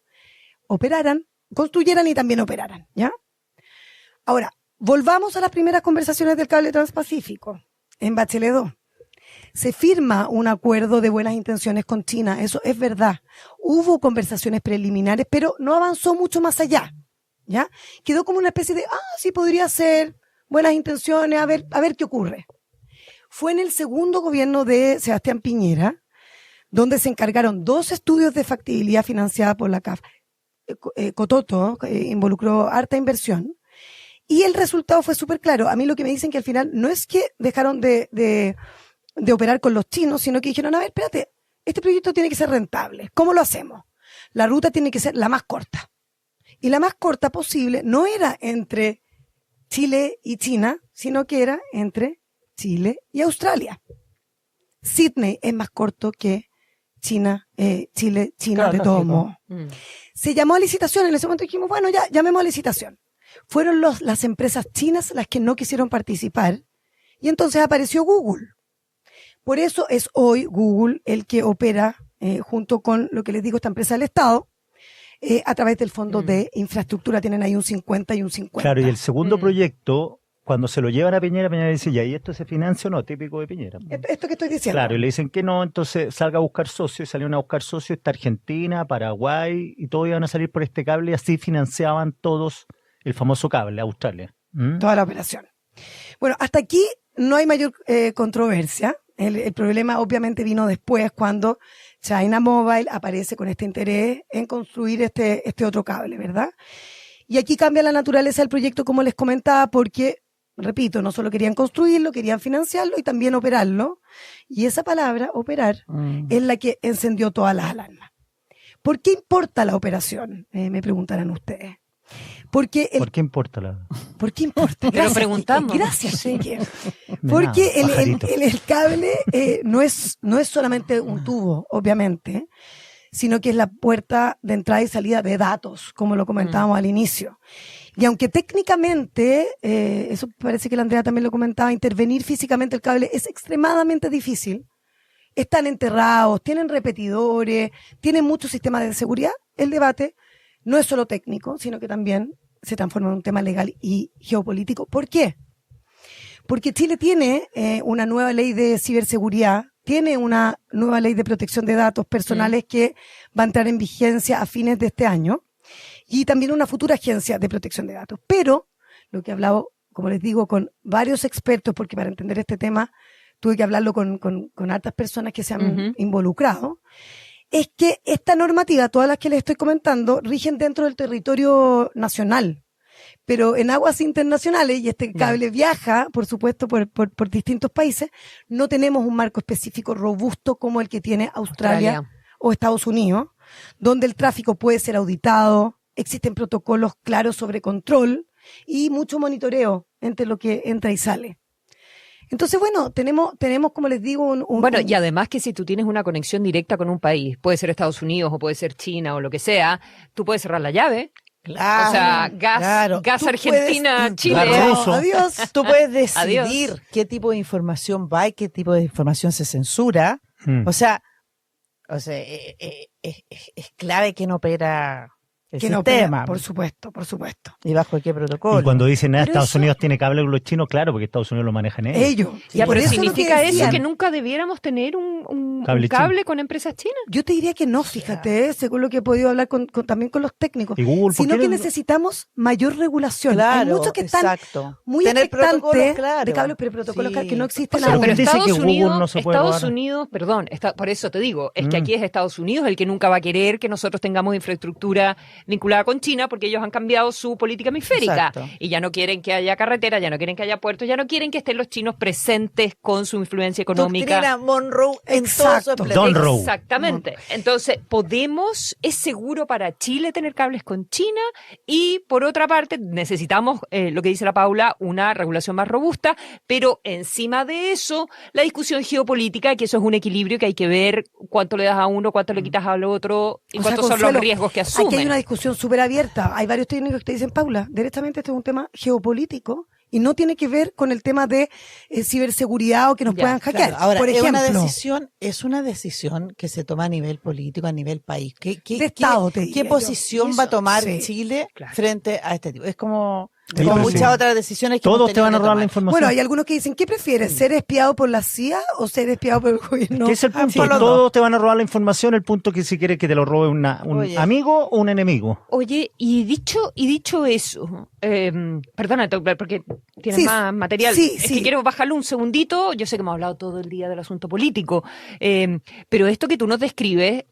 operaran, construyeran y también operaran, ¿ya? Ahora, volvamos a las primeras conversaciones del cable transpacífico, en Bachelet 2. Se firma un acuerdo de buenas intenciones con China, eso es verdad. Hubo conversaciones preliminares, pero no avanzó mucho más allá, ¿ya? Quedó como una especie de, sí podría ser, buenas intenciones, a ver qué ocurre. Fue en el segundo gobierno de Sebastián Piñera, donde se encargaron 2 estudios de factibilidad financiada por la CAF. Cototo involucró harta inversión y el resultado fue súper claro. A mí lo que me dicen que al final no es que dejaron de operar con los chinos, sino que dijeron, a ver, espérate, este proyecto tiene que ser rentable. ¿Cómo lo hacemos? La ruta tiene que ser la más corta. Y la más corta posible no era entre Chile y China, sino que era entre Chile y Australia. Sydney es más corto que Chile, China, de todo modo. Se llamó a licitación, en ese momento dijimos, bueno, ya, llamemos a licitación. Fueron las empresas chinas las que no quisieron participar, y entonces apareció Google. Por eso es hoy Google el que opera, junto con lo que les digo, esta empresa del Estado, a través del fondo de infraestructura. Tienen ahí un 50 y un 50. Claro, y el segundo proyecto, cuando se lo llevan a Piñera, Piñera dice, ¿y esto se financia o no? Típico de Piñera. Esto que estoy diciendo. Claro, y le dicen que no, entonces salga a buscar socios, y salieron a buscar socios, está Argentina, Paraguay, y todos iban a salir por este cable, y así financiaban todos el famoso cable, Australia. Toda la operación. Bueno, hasta aquí no hay mayor controversia. El problema obviamente vino después, cuando China Mobile aparece con este interés en construir este otro cable, ¿verdad? Y aquí cambia la naturaleza del proyecto, como les comentaba, porque, repito, no solo querían construirlo, querían financiarlo y también operarlo. Y esa palabra, operar, es la que encendió todas las alarmas. ¿Por qué importa la operación? Me preguntarán ustedes. ¿Por qué importa la...? ¿Por qué importa? Pero preguntamos. Gracias, porque el cable no es solamente un tubo, obviamente, sino que es la puerta de entrada y salida de datos, como lo comentábamos al inicio. Y aunque técnicamente, eso parece que la Andrea también lo comentaba, intervenir físicamente el cable es extremadamente difícil. Están enterrados, tienen repetidores, tienen muchos sistemas de seguridad. El debate no es solo técnico, sino que también se transforma en un tema legal y geopolítico. ¿Por qué? Porque Chile tiene una nueva ley de ciberseguridad, tiene una nueva ley de protección de datos personales que va a entrar en vigencia a fines de este año, y también una futura agencia de protección de datos. Pero lo que he hablado, como les digo, con varios expertos, porque para entender este tema tuve que hablarlo con hartas personas que se han involucrado, es que esta normativa, todas las que les estoy comentando, rigen dentro del territorio nacional, pero en aguas internacionales, y este cable viaja, por supuesto, por distintos países, no tenemos un marco específico robusto como el que tiene Australia o Estados Unidos, donde el tráfico puede ser auditado, existen protocolos claros sobre control y mucho monitoreo entre lo que entra y sale. Entonces, bueno, tenemos, como les digo, y además que si tú tienes una conexión directa con un país, puede ser Estados Unidos o puede ser China o lo que sea, tú puedes cerrar la llave. Claro. O sea, gas Argentina, Chile. Adiós. Tú puedes decidir qué tipo de información va y qué tipo de información se censura. O sea, es clave quién opera el sistema. Por supuesto. ¿Y bajo qué protocolo? Y cuando dicen, Estados Unidos tiene cable con los chinos, claro, porque Estados Unidos lo manejan ellos. Ya, por pero eso ¿significa eso que nunca debiéramos tener un cable con empresas chinas? Yo te diría que no, fíjate, según lo que he podido hablar también con los técnicos. ¿Y Google, sino que necesitamos mayor regulación. Hay muchos que están muy expectantes de cables, pero protocolos que no existen ahora. aún. Pero Estados Unidos, perdón, por eso te digo, es que aquí es Estados Unidos el que nunca va a querer que nosotros tengamos infraestructura vinculada con China porque ellos han cambiado su política hemisférica. Exacto. Y ya no quieren que haya carretera, ya no quieren que haya puertos, ya no quieren que estén los chinos presentes con su influencia económica. Doctrina Monroe en todo su Exacto. esplendor. Don Rowe. Exactamente. Entonces, ¿es seguro para Chile tener cables con China? Y por otra parte, necesitamos, lo que dice la Paula, una regulación más robusta, pero encima de eso, la discusión geopolítica, que eso es un equilibrio que hay que ver cuánto le das a uno, cuánto le quitas al otro, y O sea, cuántos son Consuelo, los riesgos que asumen. Aquí hay una discusión súper abierta. Hay varios técnicos que te dicen, Paula, directamente este es un tema geopolítico y no tiene que ver con el tema de ciberseguridad o que nos Ya, puedan hackear. Claro, ahora, por ejemplo, es una decisión que se toma a nivel político, a nivel país. De Estado, te diría ¿Qué yo. posición Eso, va a tomar sí. Chile Claro. frente a este tipo? Es como Sí, como pero muchas sí. otras decisiones que Todos hemos te van a tenido que robar la tomar. información. bueno, hay algunos que dicen, ¿qué prefieres? ¿Ser espiado por la CIA o ser espiado por el gobierno? ¿Qué es el punto? por los Todos te van a robar la información. El punto que si quieres que te lo robe un Oye. amigo o un enemigo. Oye, y dicho eso, perdona, porque tienes Sí, más material. sí, es sí. que quiero bajarlo un segundito. Yo sé que hemos hablado todo el día del asunto político, pero esto que tú nos describes,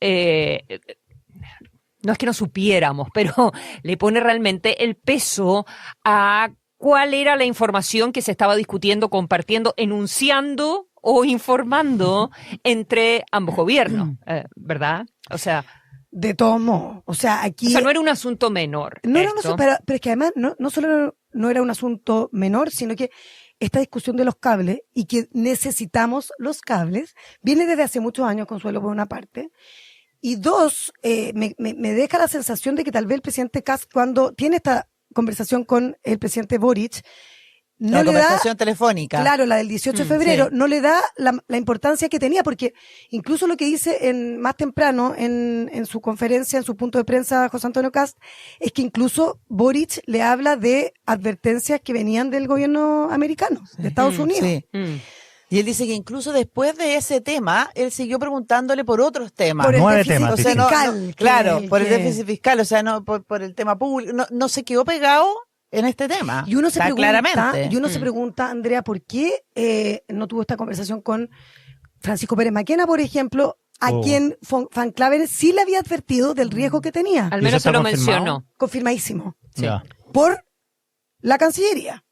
no es que no supiéramos, pero le pone realmente el peso a cuál era la información que se estaba discutiendo, compartiendo, enunciando o informando entre ambos gobiernos, ¿verdad? O sea, De todos modos. O sea, aquí... no era un asunto menor. No era un esto. asunto, pero es que además no solo no era un asunto menor, sino que esta discusión de los cables y que necesitamos los cables viene desde hace muchos años, Consuelo, por una parte. Y dos, me deja la sensación de que tal vez el presidente Kast, cuando tiene esta conversación con el presidente Boric, no La le da, conversación telefónica. claro, la del 18 de febrero, sí. no le da la importancia que tenía, porque incluso lo que dice más temprano en su conferencia, en su punto de prensa, José Antonio Kast, es que incluso Boric le habla de advertencias que venían del gobierno americano, de Estados Unidos. Sí. Y él dice que incluso después de ese tema, él siguió preguntándole por otros temas. Por el 9 déficit temas O sea, no, fiscal. no, claro, por el que- déficit fiscal, o sea, no por el tema público, no se quedó pegado en este tema. Y uno se Está pregunta, claramente. Andrea, ¿por qué no tuvo esta conversación con Francisco Pérez Maquena, por ejemplo, a Oh. quien Van Claveren sí le había advertido del riesgo que tenía? Al ¿Y menos eso se está lo confirmado? mencionó. Confirmadísimo. Sí. Ya. Por la Cancillería,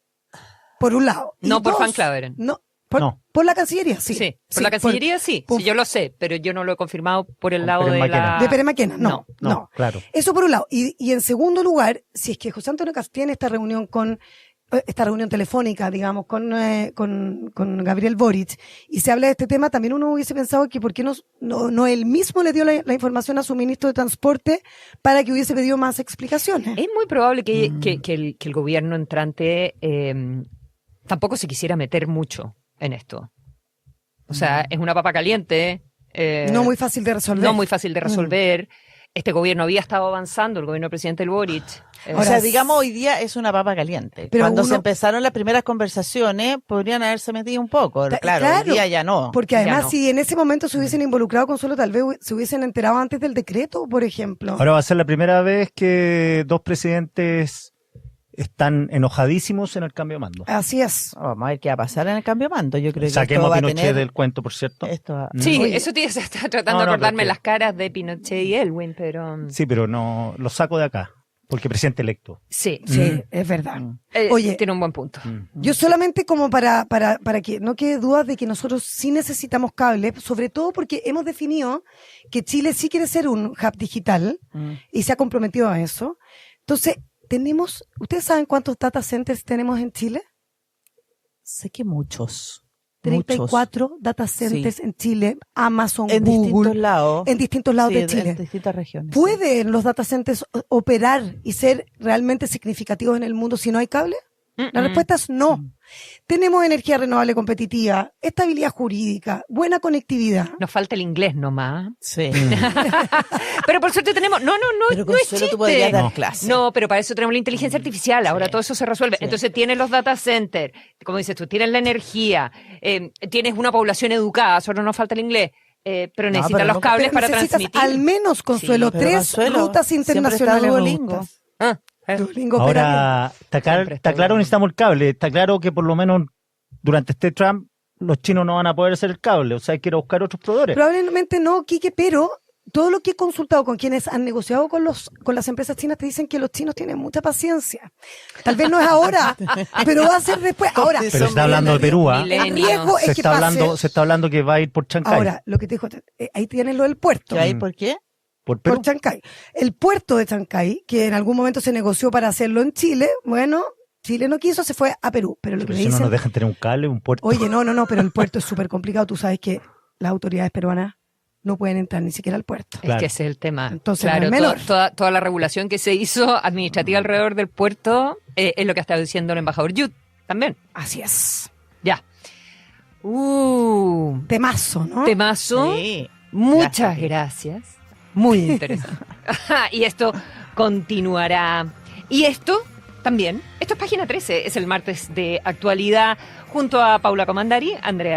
por un lado. Y No por dos, Van Claveren. No, No. por la Cancillería, sí. Sí, por la Cancillería sí, por- sí, yo lo sé, pero yo no lo he confirmado por el Con lado Pérez de Maquena. de Pérez Maquena, no. No, claro. Eso por un lado. Y en segundo lugar, si es que José Antonio Kast tiene esta reunión telefónica, digamos, con Gabriel Boric, y se habla de este tema, también uno hubiese pensado que por qué no él mismo le dio la información a su ministro de Transporte para que hubiese pedido más explicaciones. Es muy probable que el gobierno entrante tampoco se quisiera meter mucho en esto. O sea, es una papa caliente. No muy fácil de resolver. No muy fácil de resolver. Este gobierno había estado avanzando, el gobierno del presidente Boric. O sea, digamos, hoy día es una papa caliente. Pero Cuando uno- se empezaron las primeras conversaciones, podrían haberse metido un poco. Claro, claro, hoy día ya no. Porque Ya además, no. si en ese momento se hubiesen involucrado con solo, tal vez se hubiesen enterado antes del decreto, por ejemplo. Ahora va a ser la primera vez que dos presidentes están enojadísimos en el cambio de mando. Así es. Vamos a ver qué va a pasar en el cambio de mando. Yo creo que Saquemos esto va a a Pinochet tener... del cuento, por cierto. Esto va- Sí, Oye. eso se está tratando No, de no, acordarme porque- las caras de Pinochet y Elwin, pero Sí, pero no lo saco de acá, porque presidente electo. sí, Sí, es verdad. Oye, tiene un buen punto. yo solamente como para que no quede duda de que nosotros sí necesitamos cables, sobre todo porque hemos definido que Chile sí quiere ser un hub digital y se ha comprometido a eso. Entonces, ¿ustedes saben cuántos data centers tenemos en Chile? Sé que muchos. 34 data centers en Chile, Amazon, En Google, distintos lados. en distintos lados Sí, de Chile. En distintas regiones. ¿Pueden los data centers operar y ser realmente significativos en el mundo si no hay cable? La respuesta es no. Tenemos energía renovable competitiva, estabilidad jurídica, buena conectividad. Nos falta el inglés nomás. Sí. Pero por suerte tenemos... No Pero es Consuelo, chiste. tú podrías dar No. clase. No, pero para eso tenemos la inteligencia artificial. Ahora Sí. todo eso se resuelve. Sí. Entonces tienes los data centers, como dices tú, tienes la energía, tienes una población educada, solo nos falta el inglés, pero necesitas pero los no- cables Pero para necesitas transmitir. al menos, Consuelo, Sí, pero 3 Consuelo, rutas siempre está internacionales Duolingo. robustas. Ah, Duolingo opera Ahora, Siempre está está claro, bien. necesitamos el cable. Está claro que por lo menos durante este Trump los chinos no van a poder hacer el cable. O sea, hay que ir a buscar otros bien. proveedores. Probablemente no, Quique, pero todo lo que he consultado con quienes han negociado con las empresas chinas, te dicen que los chinos tienen mucha paciencia. Tal vez no es ahora, pero va a ser después. Ahora, Pero se está hablando de Perú, ¿ah? el riesgo es que pase. Se está hablando que va a ir por Chancay. Ahora, lo que te dijo, ahí tienes lo del puerto. ¿Y ahí por qué? Por Perú. Por Chancay. El puerto de Chancay, que en algún momento se negoció para hacerlo en Chile, bueno, Chile no quiso, se fue a Perú. Pero lo que Pero me si no dicen, nos dejan tener un cable, un puerto. oye, no, pero el puerto es súper complicado. Tú sabes que las autoridades peruanas no pueden entrar ni siquiera al puerto. Claro. Es que ese es el tema. Entonces, claro, no es menor. toda la regulación que se hizo administrativa alrededor del puerto es lo que ha estado diciendo el embajador Yud también. Así es. Ya. Temazo, ¿no? Temazo. Sí. Muchas gracias. Muy interesante. Y esto continuará. Y esto también. Esto es Página 13. Es el martes de actualidad junto a Paula Comandari, Andrea